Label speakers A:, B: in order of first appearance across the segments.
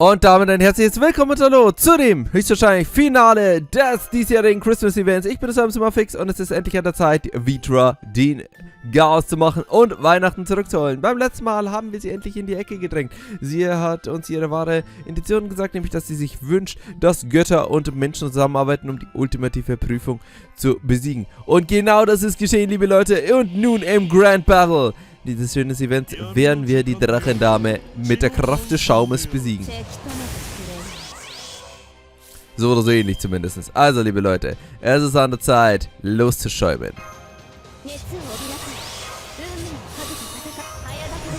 A: Und damit ein herzliches Willkommen und Hallo zu dem höchstwahrscheinlich Finale des diesjährigen Christmas Events. Ich bin das Fix und es ist endlich an der Zeit, wieder den Chaos zu machen und Weihnachten zurückzuholen. Beim letzten Mal haben wir sie endlich in die Ecke gedrängt. Sie hat uns ihre wahre Intention gesagt, nämlich, dass sie sich wünscht, dass Götter und Menschen zusammenarbeiten, um die ultimative Prüfung zu besiegen. Und genau das ist geschehen, liebe Leute. Und nun im Grand Battle dieses schönes Event werden wir die Drachendame mit der Kraft des Schaumes besiegen. So oder so ähnlich zumindest. Also, liebe Leute, es ist an der Zeit, loszuschäumen.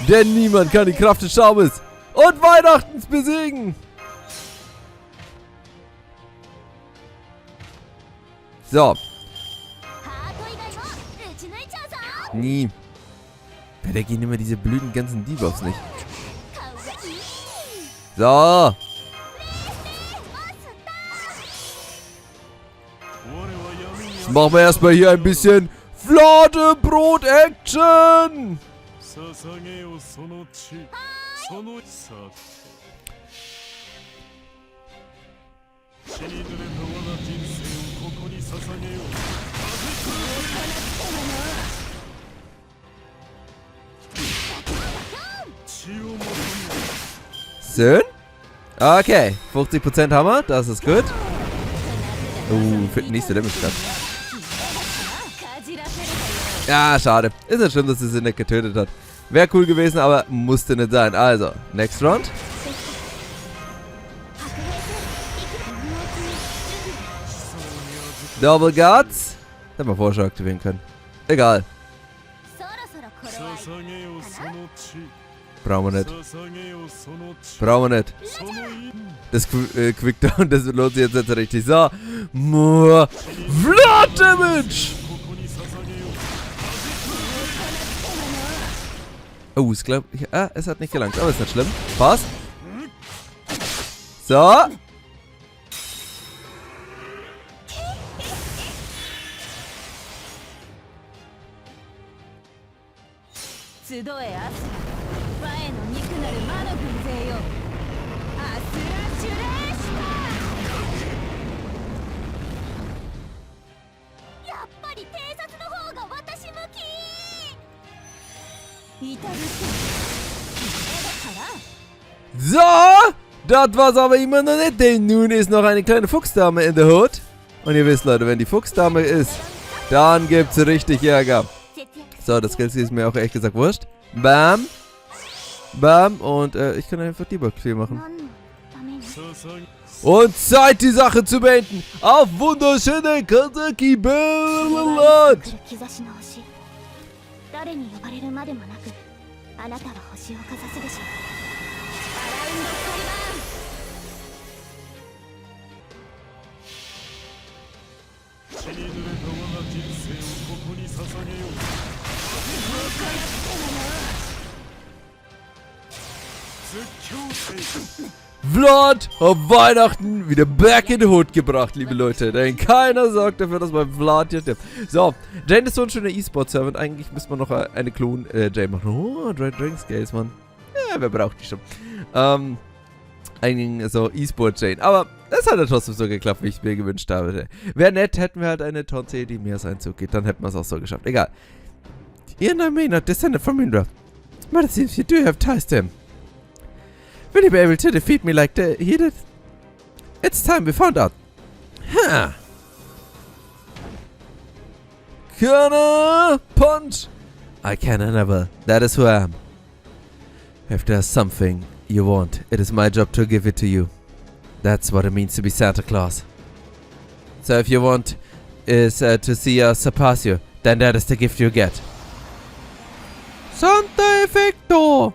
A: Denn niemand kann die Kraft des Schaumes und Weihnachtens besiegen. So. Nie. Da gehen immer diese blöden ganzen Debuffs nicht. So. Jetzt machen wir erstmal hier ein bisschen Fladenbrot-Action. Schön. Okay, 50% haben wir, das ist gut. Für die nächste Damage statt. Ja, schade. Ist nicht schlimm, dass sie sie nicht getötet hat. Wäre cool gewesen, aber musste nicht sein. Also, next round. Double Guards. Hätten wir vorher schon aktivieren können. Egal. Brauchen wir nicht. Brauchen wir nicht. Das Quickdown, das lohnt sich jetzt richtig. So. Blood Damage! Oh, es glaubt. Es hat nicht gelangt, aber ist nicht schlimm. Passt. So. So, das war's aber immer noch nicht, denn nun ist noch eine kleine Fuchsdame in der Hut. Und ihr wisst, Leute, wenn die Fuchsdame ist, dann gibt's richtig Ärger. So, das Skill ist mir auch ehrlich gesagt wurscht. Bam. Bam. Und ich kann einfach Debug-Clear machen. Und Zeit, die Sache zu beenden. Auf wunderschöne Kadoc Zemlupus. Vlad auf Weihnachten wieder back in the Hood gebracht, liebe Leute. Denn keiner sorgt dafür, dass mein Vlad hier stirbt. So, Jane ist so ein schöner E-Sport-Server. Eigentlich müsste man noch eine Klon-Jane machen. Oh, Dragon Scales, Mann. Ja, wer braucht die schon? Eigentlich so E-Sport-Jane. Aber es hat ja trotzdem so geklappt, wie ich es mir gewünscht habe. Wäre nett, hätten wir halt eine Tonte, die mehr als Einzug geht. Dann hätten wir es auch so geschafft. Egal. You're not me, not descended from Indra. But it seems you do have ties to him. Will you be able to defeat me like he did? It's time we found out. Huh. Can punch? I can and never. That is who I am. If there's something you want, it is my job to give it to you. That's what it means to be Santa Claus. So if you want is to see us surpass you, then that is the gift you get. Santa Effecto!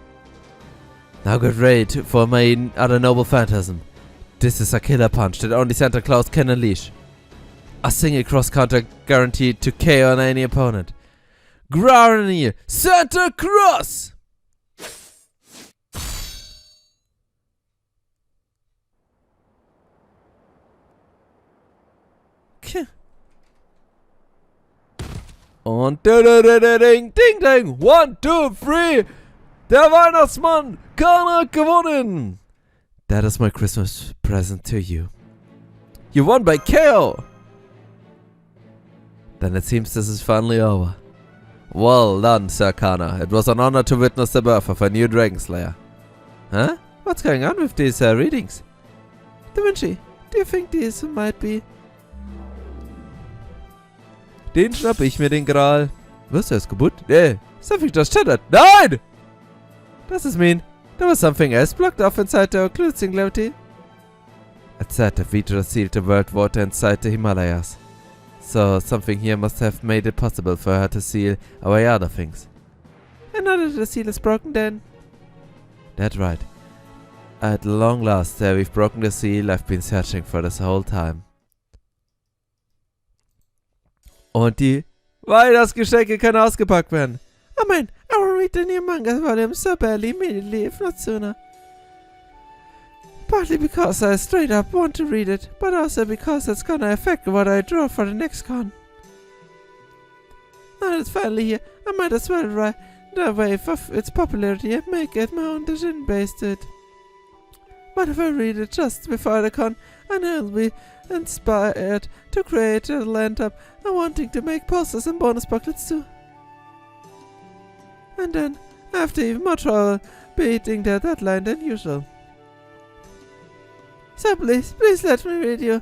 A: Now get ready for my other noble phantasm. This is a killer punch that only Santa Claus can unleash. A single cross counter guaranteed to KO on any opponent. Ground Santa Claus! Und ding, ding, ding, 1, 2, 3. Der Weihnachtsmann, Kadoc gewonnen. That is my Christmas present to you. You won by KO! Then it seems this is finally over. Well done, Sir Kana. It was an honor to witness the birth of a new Dragon Slayer. Huh? What's going on with these readings? Da Vinci, do you think these might be... Den schnapp ich mir, den Gral. Was, er ist kaputt? Nee, something just shattered. Nein! Does this mean there was something else blocked off inside the occluded singularity? It said that Vitra sealed the world water inside the Himalayas. So something here must have made it possible for her to seal away other things. And now that the seal is broken then? That's right. At long last, we've broken the seal I've been searching for this whole time. Und die Weihnachtsgeschenke können ausgepackt werden. Oh man, I will read the new manga volume so badly immediately, if not sooner. Partly because I straight up want to read it, but also because it's gonna affect what I draw for the next con. Now that it's finally here, I might as well ride the wave of its popularity and make it my own decision based it. But if I read it just before the con, I know I'll be inspired to create a land up and wanting to make posters and bonus booklets too. And then, I have to even more trouble beating the deadline than usual. So please let me read you.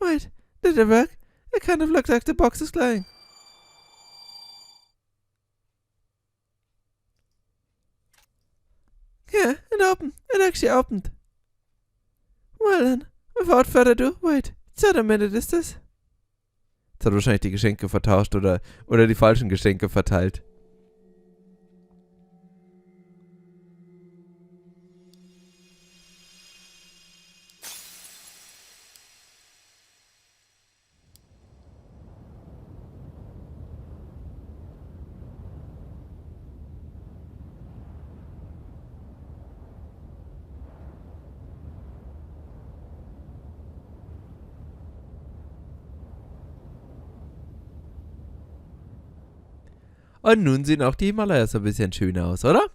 A: Wait, did it work? It kind of looked like the box is glowing. Yeah, it opened. It actually opened. Well then, without further ado, wait, just a minute, is this? Jetzt hat er wahrscheinlich die Geschenke vertauscht oder die falschen Geschenke verteilt. Und nun sehen auch die Himalayas ein bisschen schöner aus, oder?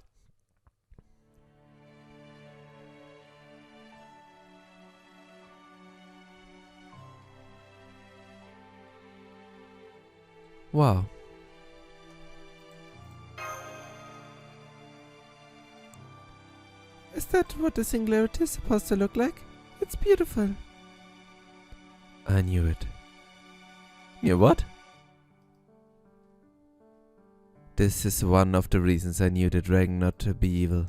A: Wow. Is that what the singularity is supposed to look like? It's beautiful. I knew it. Knew what? This is one of the reasons I knew the dragon not to be evil.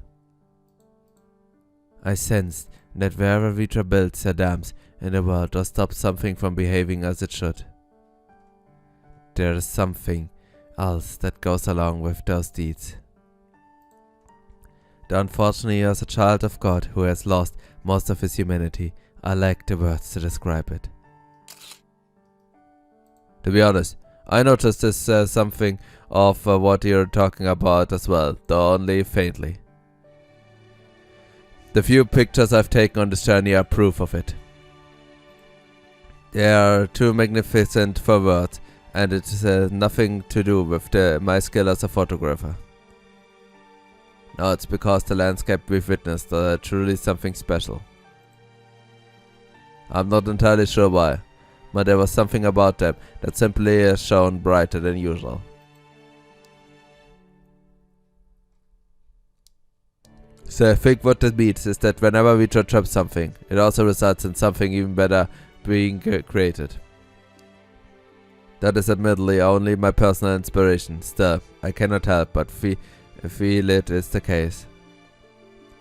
A: I sensed that wherever Vitra builds her dams in the world or stops something from behaving as it should, there is something else that goes along with those deeds. Though unfortunately as a child of God who has lost most of his humanity, I lack the words to describe it. To be honest, I noticed this something of what you're talking about as well, though only faintly. The few pictures I've taken on this journey are proof of it. They are too magnificent for words, and it has nothing to do with my skill as a photographer. No, it's because the landscape we've witnessed are truly something special. I'm not entirely sure why, but there was something about them that simply shone brighter than usual. So I think what that means is that whenever we try to trap something, it also results in something even better being created. That is admittedly only my personal inspiration. Still, I cannot help but feel it is the case.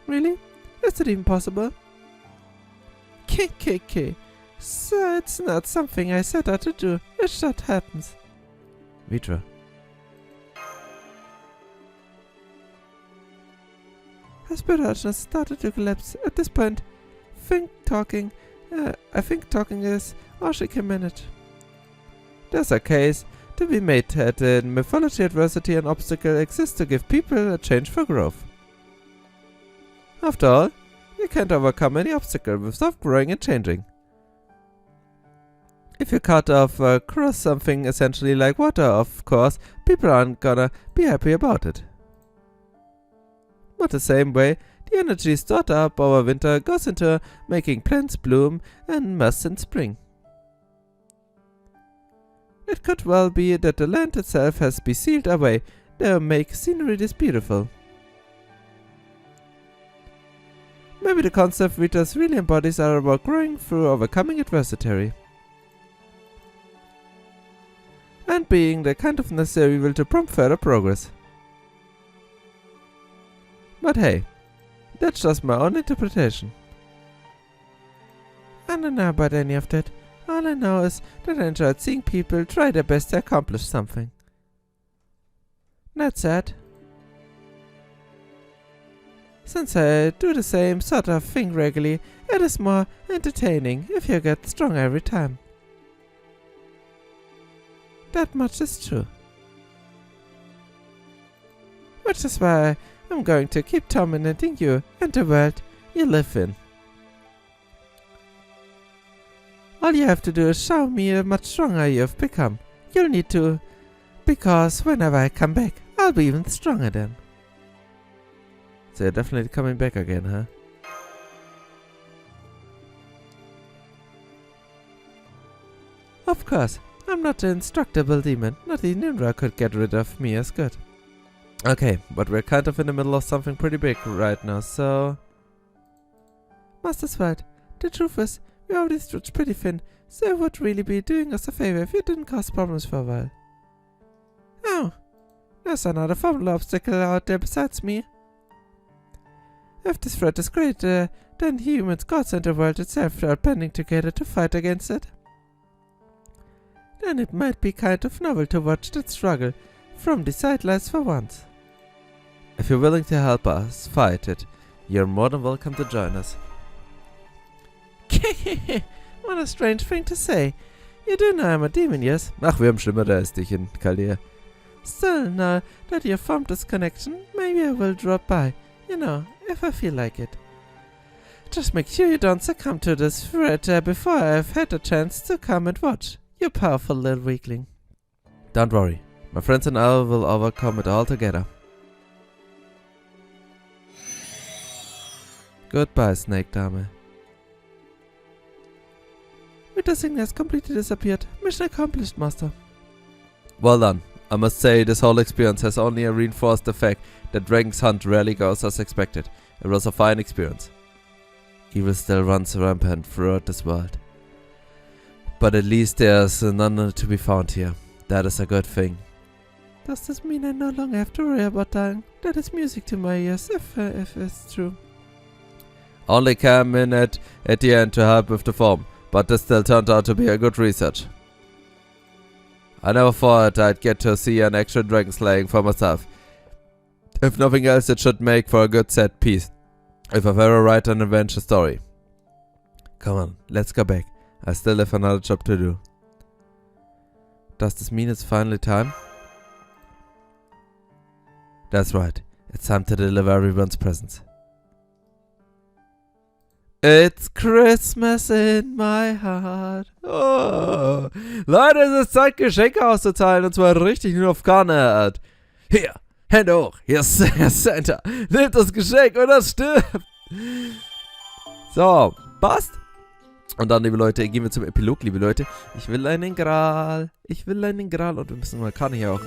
A: Really? Is that even possible? KKK. So it's not something I set out to do. It just happens. Vitra. Her spirit has started to collapse. At this point, I think talking is all she can manage. There's a case to be made that in mythology adversity an obstacle exists to give people a change for growth. After all, you can't overcome any obstacle without growing and changing. If you cut off across something essentially like water, of course, people aren't gonna be happy about it. But the same way, The energy is stored up over winter, goes into making plants bloom and must in spring. It could well be that the land itself has been sealed away. They make scenery this beautiful. Maybe the concept Vitas really embodies are about growing through overcoming adversity. And being the kind of necessary will to prompt further progress. But hey, that's just my own interpretation. I don't know about any of that. All I know is that I enjoyed seeing people try their best to accomplish something. That's it. Since I do the same sort of thing regularly, it is more entertaining if you get stronger every time. That much is true. Which is why I'm going to keep dominating you and the world you live in. All you have to do is show me how much stronger you have become. You'll need to, because whenever I come back, I'll be even stronger then. So you're definitely coming back again, huh? Of course, I'm not an indestructible demon. Not even Indra could get rid of me as good. Okay, but we're kind of in the middle of something pretty big right now, so... Master's right. The truth is, we already stretched pretty thin, so it would really be doing us a favor if you didn't cause problems for a while. Oh, there's another formula obstacle out there besides me. If this threat is greater than humans, gods, and the world itself are banding together to fight against it, then it might be kind of novel to watch that struggle from the sidelines for once. If you're willing to help us fight it, you're more than welcome to join us. What a strange thing to say. You do know I'm a demon, yes? Ach, wir haben Schlimmeres als dich in Chaldea. Still, now that you've formed this connection, maybe I will drop by. You know, if I feel like it. Just make sure you don't succumb to this threat before I've had a chance to come and watch. You powerful little weakling. Don't worry. My friends and I will overcome it all together. Goodbye, Snake Dame. The thing has completely disappeared. Mission accomplished, Master. Well done. I must say this whole experience has only reinforced the fact that Dragon's Hunt rarely goes as expected. It was a fine experience. Evil still runs rampant throughout this world. But at least there's none to be found here. That is a good thing. Does this mean I no longer have to worry about dying? That is music to my ears, if it's true. Only came in at the end to help with the form. But this still turned out to be a good research. I never thought I'd get to see an actual dragon slaying for myself. If nothing else, it should make for a good set piece. If I've ever write an adventure story. Come on, let's go back. I still have another job to do. Does this mean it's finally time? That's right. It's time to deliver everyone's presents. It's Christmas in my heart. Oh. Leute, es ist Zeit, Geschenke auszuteilen. Und zwar richtig nur auf Art. Hier, Hände hoch. Hier ist Santa. Nehmt das Geschenk und das stirbt. So, passt. Und dann, liebe Leute, gehen wir zum Epilog, liebe Leute. Ich will einen Gral. Ich will einen Gral. Und wir müssen mal Kani hier auch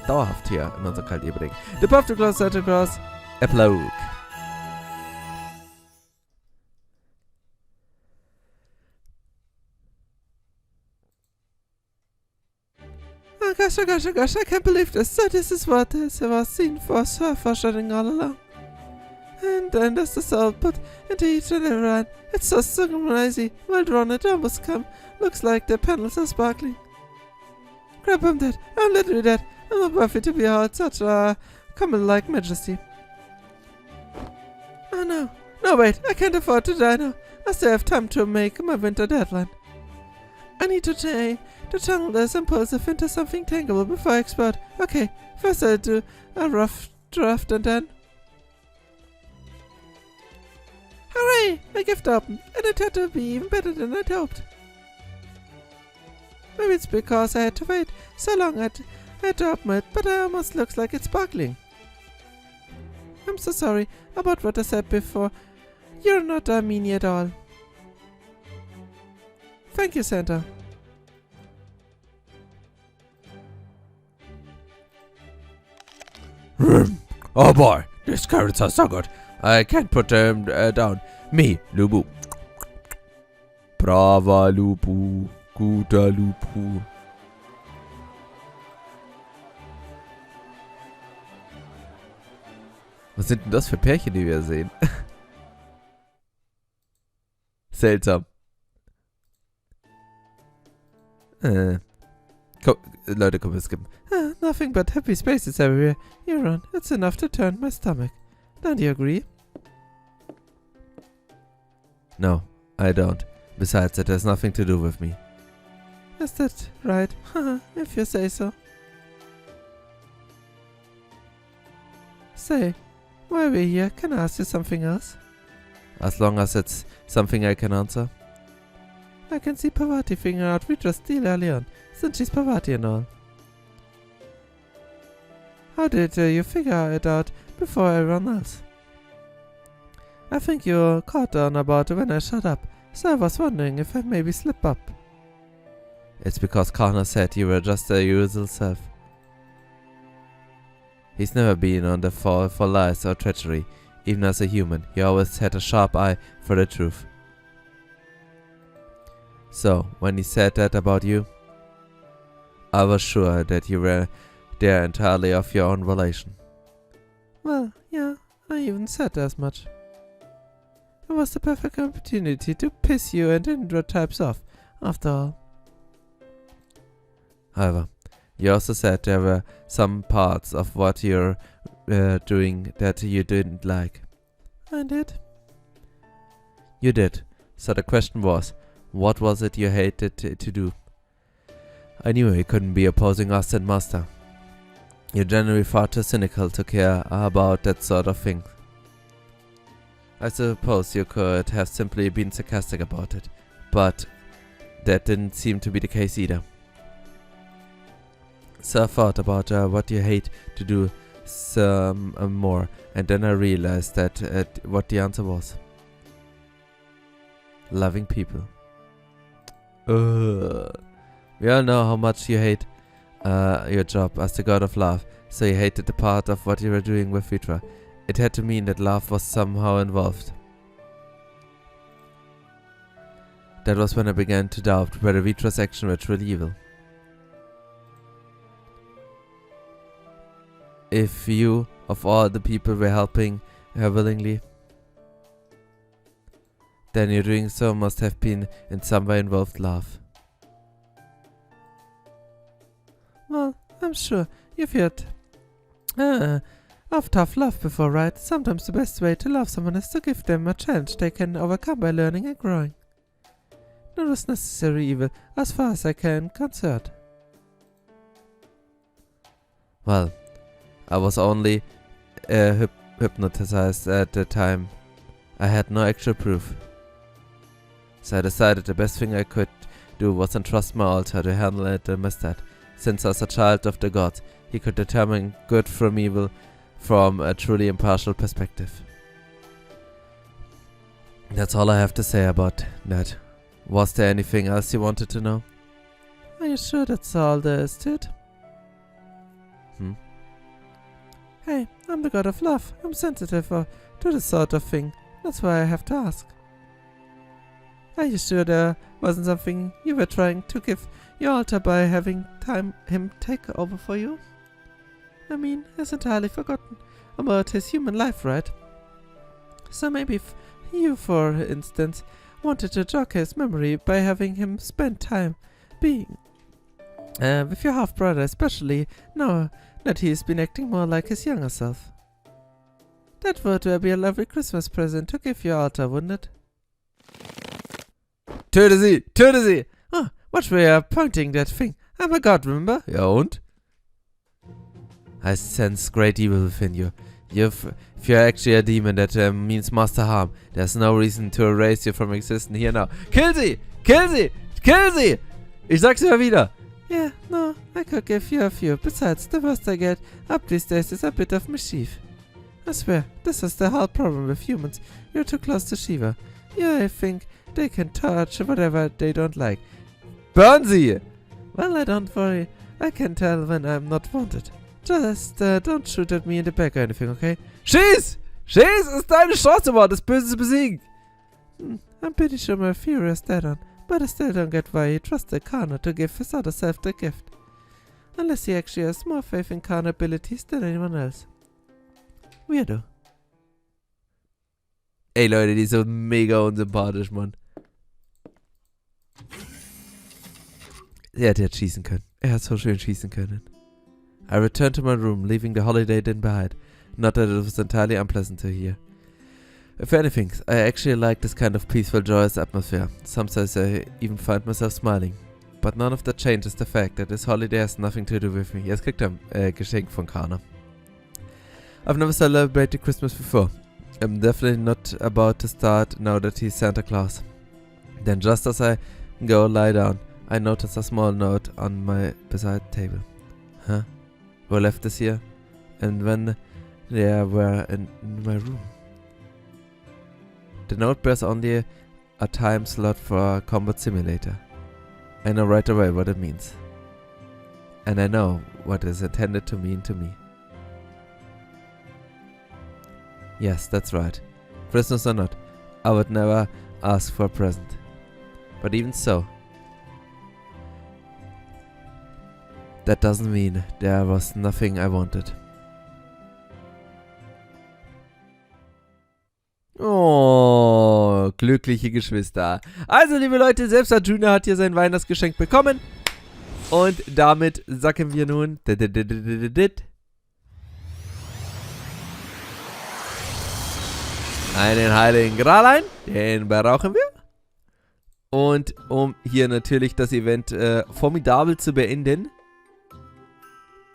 A: dauerhaft hier in unser Chaldea bringen. The Path to Claus, Santa Claus. Epilog. Oh gosh, I can't believe this. So this is what was seen for foreshadowing all along. And then there's the soul put into each and every line. It's so synchronized, well drawn, it almost looks like the panels are sparkling. Crap, I'm dead. I'm literally dead. I'm not worthy to behold such a common-like majesty. Oh no. No, wait, I can't afford to die now. I still have time to make my winter deadline. I need to channel this impulsive into something tangible before I explode. Okay, first I'll do a rough draft and then... Hooray! My gift opened, and it had to be even better than I'd hoped. Maybe it's because I had to wait so long I had to open it, but it almost looks like it's sparkling. I'm so sorry about what I said before. You're not a meanie at all. Thank you, Santa. Oh boy, these carrots are so good. I can't put them down. Me, Lubu. Brava Lupu, guter Lupu. Was sind denn das für Pärchen, die wir sehen? Seltsam. Leute, komm, wir skippen. Nothing but happy spaces everywhere. You're on. It's enough to turn my stomach. Don't you agree? No, I don't. Besides, it has nothing to do with me. Is that right? If you say so. Say, while we're here, can I ask you something else? As long as it's something I can answer. I can see Parvati figuring out we just steal early on, since she's Parvati and all. How did you figure it out before everyone else? I think you caught on about when I shut up, so I was wondering if I maybe slip up. It's because Connor said you were just your usual self. He's never been on the fall for lies or treachery. Even as a human, he always had a sharp eye for the truth. So, when he said that about you, I was sure that you were there entirely of your own volition. Well, yeah, I even said as much. It was the perfect opportunity to piss you and Indra types off, after all. However, you also said there were some parts of what you're doing that you didn't like. I did. You did. So the question was, what was it you hated to do? I knew you couldn't be opposing us and Master. You're generally far too cynical to care about that sort of thing. I suppose you could have simply been sarcastic about it, but that didn't seem to be the case either. So I thought about what you hate to do some more, and then I realized that what the answer was. Loving people. We all know how much you hate your job as the god of love, so you hated the part of what you were doing with Vitra. It had to mean that love was somehow involved. That was when I began to doubt whether Vitra's actions were truly evil. If you, of all the people, were helping her willingly, then your doing so must have been in some way involved love. Well, I'm sure you've heard of tough love before, right? Sometimes the best way to love someone is to give them a challenge they can overcome by learning and growing. That was necessary evil, as far as I can concerned. Well, I was only hypnotized at the time. I had no actual proof. So I decided the best thing I could do was entrust my altar to handle it instead. Since as a child of the gods, he could determine good from evil from a truly impartial perspective. That's all I have to say about that. Was there anything else you wanted to know? Are you sure that's all there is to it? Hey, I'm the god of love. I'm sensitive to this sort of thing. That's why I have to ask. Are you sure there wasn't something you were trying to give your altar by having him take over for you? I mean, he's entirely forgotten about his human life, right? So maybe you, for instance, wanted to jog his memory by having him spend time being with your half-brother, especially now that he's been acting more like his younger self. That would be a lovely Christmas present to give your altar, wouldn't it? Töte sie! Töte sie! Oh, watch where you're pointing that thing. I'm a god, remember? Ja und? I sense great evil within you. If you're actually a demon, that means master harm. There's no reason to erase you from existence here now. Kill sie! Kill sie! Kill sie! Ich sag's immer wieder. Yeah, no, I could give you a few. Besides, the worst I get up these days is a bit of mischief. I swear, this is the whole problem with humans. You're too close to Shiva. Yeah, I think they can touch whatever they don't like. Burn sie! Well, I don't worry. I can tell when I'm not wanted. Just don't shoot at me in the back or anything, okay? Schieß! Schieß! Ist deine Chance, Mann, das Böse zu besiegen! I'm pretty sure my fury is dead on, but I still don't get why he trusted Kana to give his other self the gift. Unless he actually has more faith in Kana abilities than anyone else. Weirdo. Ey Leute, die ist so mega unsympathisch, Mann. Er hätte jetzt schießen können. Er hat so schön schießen können. I returned to my room, leaving the holiday din behind. Not that it was entirely unpleasant to hear. If anything, I actually like this kind of peaceful, joyous atmosphere. Sometimes I even find myself smiling. But none of that changes the fact that this holiday has nothing to do with me. Jetzt kriegt er ein Geschenk von Kana. I've never celebrated Christmas before. I'm definitely not about to start now that he's Santa Claus. Then just as I go lie down, I notice a small note on my beside table. Huh? Who left this here? And when they were in my room? The note bears only a time slot for a combat simulator. I know right away what it means. And I know what is intended to mean to me. Yes, that's right. Christmas or not, I would never ask for a present. But even so, that doesn't mean there was nothing I wanted. Oh, glückliche Geschwister. Also, liebe Leute, selbst Arjuna hat hier sein Weihnachtsgeschenk bekommen. Und damit sagen wir nun... einen heiligen Gral ein. Den brauchen wir. Und um hier natürlich das Event formidabel zu beenden.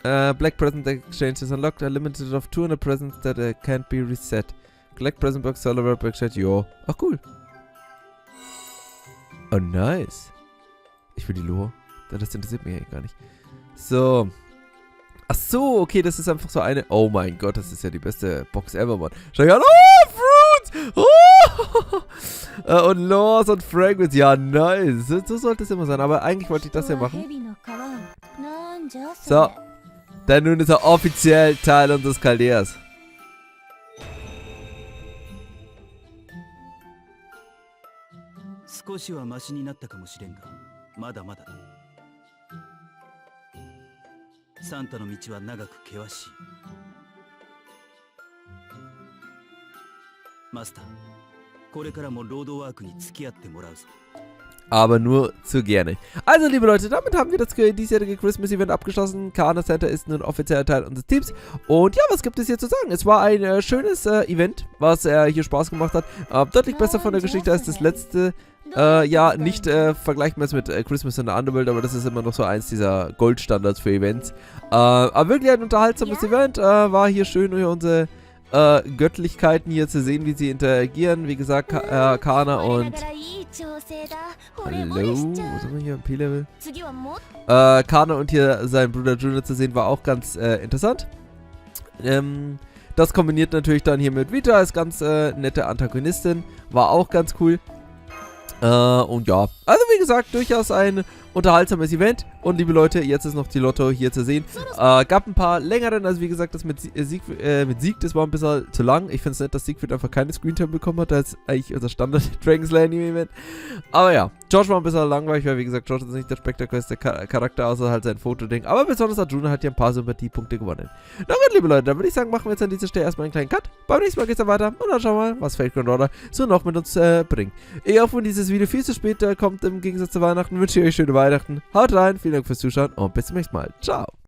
A: Black Present Exchange is unlocked. A limited of 200 presents that can't be reset. Collect Present Box, Solar World Exchange. Jo. Ach, cool. Oh, nice. Ich will die Lore. Das interessiert mich eigentlich gar nicht. So. Ach so, okay, das ist einfach so eine... Oh mein Gott, das ist ja die beste Box ever, Mann. Schau an. Oh, Fruits! Oh! Und Laws und Fragments. Ja, nice. So sollte es immer sein. Aber eigentlich wollte ich das ja machen. So. Denn nun ist er offiziell Teil unseres Chaldeas.
B: Master,
A: aber nur zu gerne. Also, liebe Leute, damit haben wir das diesjährige Christmas-Event abgeschlossen. Kana Center ist nun offizieller Teil unseres Teams. Und ja, was gibt es hier zu sagen? Es war ein schönes Event, was hier Spaß gemacht hat. Deutlich besser von der Geschichte als das letzte. Ja, nicht vergleichbar mit Christmas in the Underworld, aber das ist immer noch so eins dieser Goldstandards für Events. Aber wirklich ein unterhaltsames Event. War hier schön, unsere Göttlichkeiten hier zu sehen, wie sie interagieren. Wie gesagt, Kana und... Hallo, wo sind wir hier im P-Level? Kana und hier sein Bruder Junior zu sehen, war auch ganz interessant. Das kombiniert natürlich dann hier mit Vita als ganz nette Antagonistin. War auch ganz cool. Und ja, also wie gesagt, durchaus ein unterhaltsames Event. Und liebe Leute, jetzt ist noch die Lotto hier zu sehen. Gab ein paar längeren, also wie gesagt, das mit Sieg, das war ein bisschen zu lang. Ich finde es nett, dass Siegfried einfach keine Screentime bekommen hat. Das ist eigentlich unser Standard Dragon Slayer Anime Event. Aber ja, George war ein bisschen langweilig, weil wie gesagt, George ist nicht der spektakulärste Charakter, außer halt sein Fotoding. Aber besonders Arjuna hat hier ein paar Sympathiepunkte gewonnen. Na gut, liebe Leute, dann würde ich sagen, machen wir jetzt an dieser Stelle erstmal einen kleinen Cut. Beim nächsten Mal geht's dann weiter und dann schauen wir mal, was Fate Grand Order so noch mit uns bringt. Ich hoffe, wenn dieses Video viel zu spät kommt, im Gegensatz zu Weihnachten, wünsche ich euch schöne Weihnachten. Haut rein, vielen Dank fürs Zuschauen und bis zum nächsten Mal. Ciao.